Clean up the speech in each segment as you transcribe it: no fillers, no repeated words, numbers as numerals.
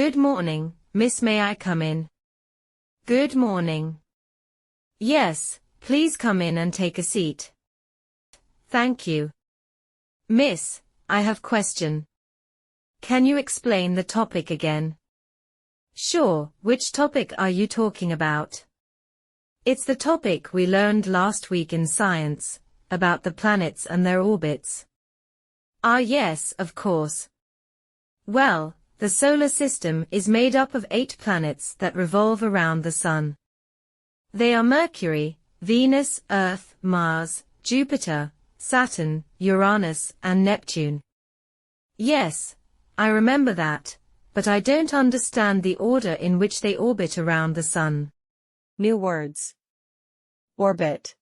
Good morning, Miss. May I come in? Good morning. Yes, please come in and take a seat. Thank you. Miss, I have question. Can you explain the topic again? Sure, which topic are you talking about? It's the topic we learned last week in science, about the planets and their orbits. Ah yes, of course. Well, the solar system is made up of 8 planets that revolve around the Sun. They are Mercury, Venus, Earth, Mars, Jupiter, Saturn, Uranus, and Neptune. Yes, I remember that, but I don't understand the order in which they orbit around the Sun. New words. Orbit.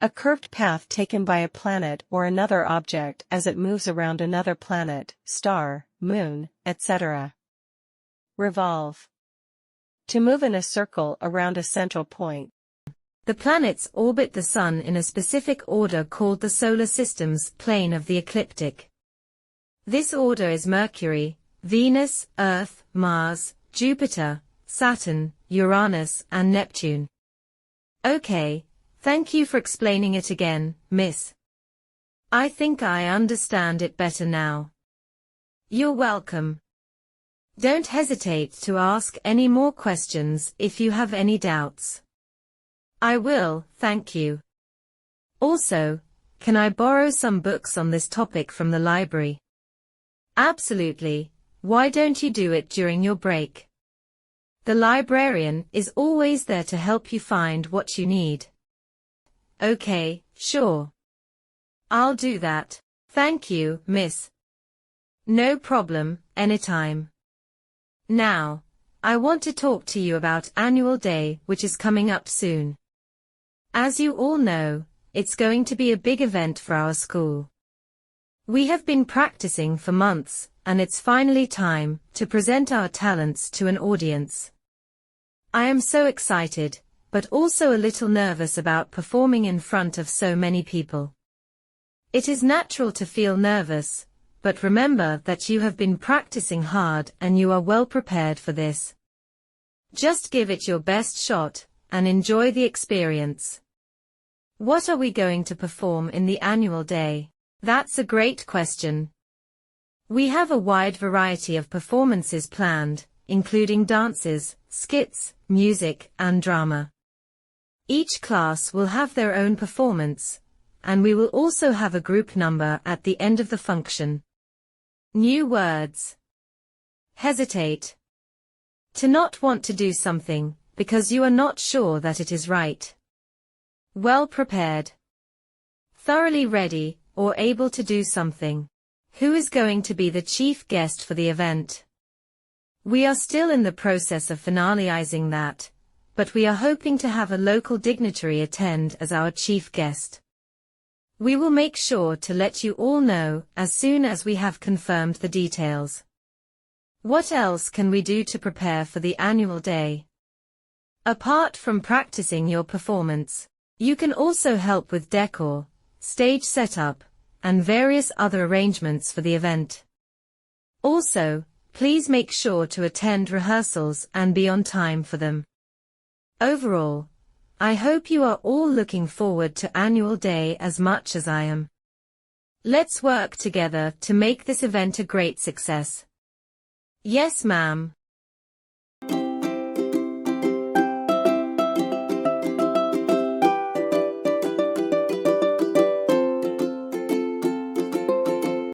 A curved path taken by a planet or another object as it moves around another planet, star, moon, etc. Revolve. To move in a circle around a central point. The planets orbit the Sun in a specific order called the solar system's plane of the ecliptic. This order is Mercury, Venus, Earth, Mars, Jupiter, Saturn, Uranus, and Neptune. Okay, thank you for explaining it again, Miss. I think I understand it better now. You're welcome. Don't hesitate to ask any more questions if you have any doubts. I will, thank you. Also, can I borrow some books on this topic from the library? Absolutely, why don't you do it during your break? The librarian is always there to help you find what you need. Okay, sure. I'll do that. Thank you, Miss. No problem, anytime. Now, I want to talk to you about Annual Day, which is coming up soon. As you all know, it's going to be a big event for our school. We have been practicing for months, and it's finally time to present our talents to an audience. I am so excited, but also a little nervous about performing in front of so many people. It is natural to feel nervous, but remember that you have been practicing hard and you are well prepared for this. Just give it your best shot, and enjoy the experience. What are we going to perform in the Annual Day? That's a great question. We have a wide variety of performances planned, including dances, skits, music, and drama. Each class will have their own performance, and we will also have a group number at the end of the function. New words. Hesitate. To not want to do something, because you are not sure that it is right. Well prepared. Thoroughly ready, or able to do something. Who is going to be the chief guest for the event? We are still in the process of finalizing that, but we are hoping to have a local dignitary attend as our chief guest. We will make sure to let you all know as soon as we have confirmed the details. What else can we do to prepare for the Annual Day? Apart from practicing your performance, you can also help with decor, stage setup, and various other arrangements for the event. Also, please make sure to attend rehearsals and be on time for them. Overall, I hope you are all looking forward to Annual Day as much as I am. Let's work together to make this event a great success. Yes, ma'am.